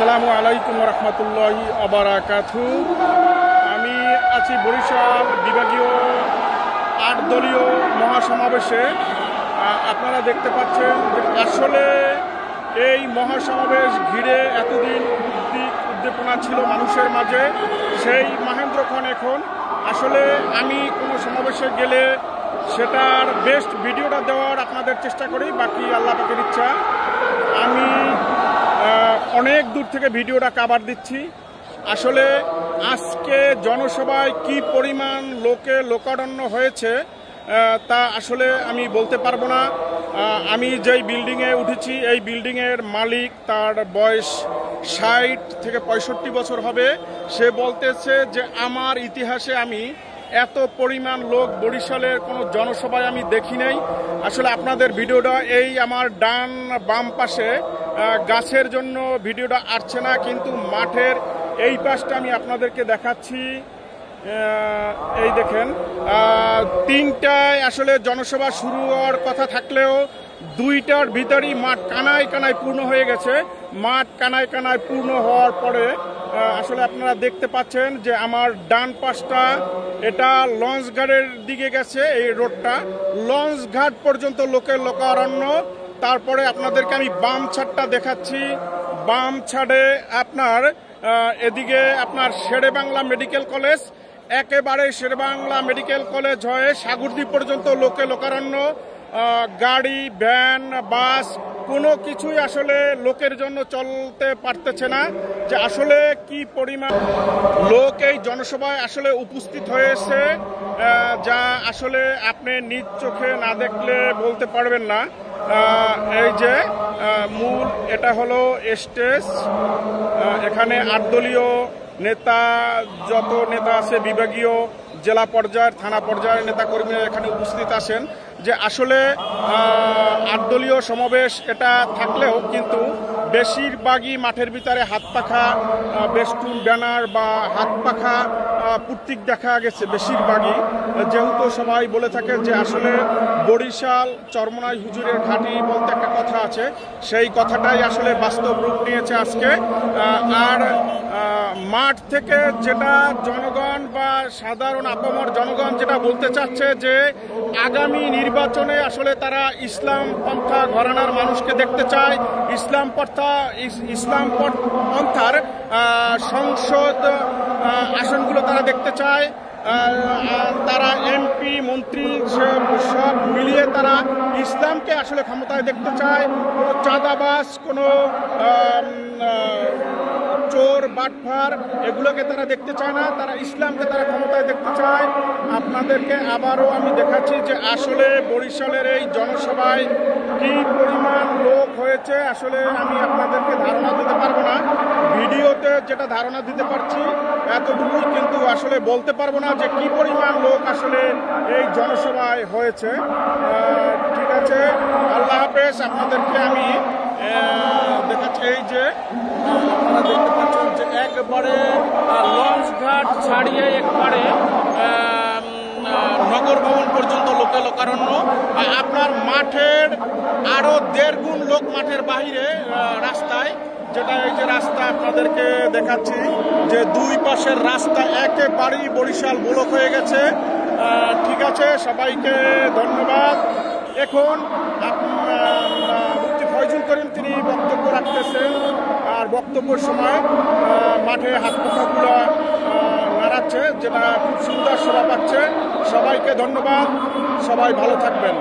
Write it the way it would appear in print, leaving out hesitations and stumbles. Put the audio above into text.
আসসালামু আলাইকুম রহমতুল্লাহি আবারাকাতু। আমি আছি বরিশাল বিভাগীয় ৮ দলীয় মহাসমাবেশে। আপনারা দেখতে পাচ্ছেন যে আসলে এই মহাসমাবেশ ঘিরে এতদিন উদ্দীপনা ছিল মানুষের মাঝে, সেই মাহেন্দ্রক্ষণ এখন আসলে আমি কোনো সমাবেশে গেলে সেটার বেস্ট ভিডিওটা দেওয়ার আপনাদের চেষ্টা করি, বাকি আল্লাহ পাকের ইচ্ছা। আমি অনেক দূর থেকে ভিডিওটা কাভার দিচ্ছি। আসলে আজকে জনসভায় কি পরিমাণ লোকারণ্য হয়েছে তা আসলে আমি বলতে পারবো না। আমি যেই বিল্ডিংয়ে উঠেছি এই বিল্ডিংয়ের মালিক, তার বয়স ৬০ থেকে ৬৫ বছর হবে। সে বলতেছে যে আমার ইতিহাসে আমি এত পরিমাণ লোক বরিশালের কোনো জনসভায় আমি দেখি নাই। আসলে আপনাদের ভিডিওটা এই আমার ডান বাম পাশে গাছের জন্য ভিডিওটা আসছে না, কিন্তু মাঠের এই পাশটা আমি আপনাদেরকে দেখাচ্ছি। এই দেখেন, ৩টায় আসলে জনসভা শুরু হওয়ার কথা থাকলেও ২টার ভিতরেই মাঠ কানায় কানায় পূর্ণ হয়ে গেছে। মাঠ কানায় কানায় পূর্ণ হওয়ার পরে আসলে আপনারা দেখতে পাচ্ছেন যে আমার ডান পাশটা এটা লঞ্চ ঘাটের দিকে গেছে। এই রোডটা লঞ্চ ঘাট পর্যন্ত লোকারণ্য। তারপরে আপনাদেরকে আমি বাম ছাড়টা দেখাচ্ছি। বাম ছাড়ে আপনার এদিকে আপনার শেরেবাংলা মেডিকেল কলেজ, একেবারে শেরেবাংলা মেডিকেল কলেজ হয়ে সাগরদ্বীপ পর্যন্ত লোকারণ্য। গাড়ি, ভ্যান, বাস কোনো কিছুই আসলে লোকের জন্য চলতে পারতেছে না। যে আসলে কি পরিমাণ লোক এই জনসভায় আসলে উপস্থিত হয়েছে, যা আসলে আপনি নিজ চোখে না দেখলে বলতে পারবেন না। এই যে মূল এটা হলো স্টেজ। এখানে ৮ দলীয় নেতা, যত নেতা আছে বিভাগীয়, জেলা পর্যায়ের, থানা পর্যায়ের নেতাকর্মীরা এখানে উপস্থিত আছেন। যে আসলে ৮ দলীয় সমাবেশ এটা থাকলেও কিন্তু বেশিরভাগই মাঠের ভিতরে হাত পাখা বেস্টুন, ব্যানার বা হাত পাখা প্রতীক দেখা গেছে বেশিরভাগই। যেহেতু সবাই বলে থাকে যে আসলে বরিশাল চরমনাই হুজুরের ঘাঁটি বলতে একটা কথা আছে, সেই কথাটাই আসলে বাস্তব রূপ নিয়েছে আজকে। আর মাঠ থেকে যেটা জনগণ বা সাধারণ আপামর জনগণ যেটা বলতে চাচ্ছে যে আগামী নির্বাচনে আসলে তারা ইসলাম পন্থা ঘরানার মানুষকে দেখতে চায়। ইসলাম পন্থার সংসদ আসনগুলো তারা দেখতে চায়। তারা এমপি, মন্ত্রী সব মিলিয়ে তারা ইসলামকে আসলে ক্ষমতায় দেখতে চায়। কোনো চাঁদাবাজ, কোনো চোর বাটফার এগুলোকে তারা দেখতে চায় না, তারা ইসলামকে তারা ক্ষমতায় দেখতে চায়। আপনাদেরকে আবারও আমি দেখাচ্ছি যে আসলে বরিশালের এই জনসভায় কি পরিমাণ লোক হয়েছে আসলে আমি আপনাদেরকে ধারণা দিতে পারবো না। ভিডিওতে যেটা ধারণা দিতে পারছি এতটুকুই, কিন্তু আসলে বলতে পারবো না যে কি পরিমাণ লোক আসলে এই জনসভায় হয়েছে। ঠিক আছে, আল্লাহ হাফেজ। আপনাদেরকে আমি দেখাচ্ছি। এই যে আপনারা দেখতে পাচ্ছেন যে একবারে লঞ্চ ঘাট ছাড়িয়ে একবারে নগর ভবন পর্যন্ত লোকারণ্য। আপনার মাঠের আরো ১.৫ গুণ লোক মাঠের বাহিরে রাস্তায়, যেটা এই যে রাস্তা আপনাদেরকে দেখাচ্ছি যে দুই পাশের রাস্তা একেবারেই বরিশাল ব্লক হয়ে গেছে। ঠিক আছে, সবাইকে ধন্যবাদ। এখন মুফতি ফয়জুল করিম তিনি বক্তব্য রাখতেছেন, আর বক্তব্যের সময় মাঠে হাত পাখাগুলো নাড়াচ্ছে, যেটা খুব সুন্দর শোভা পাচ্ছে। সবাইকে ধন্যবাদ, সবাই ভালো থাকবেন।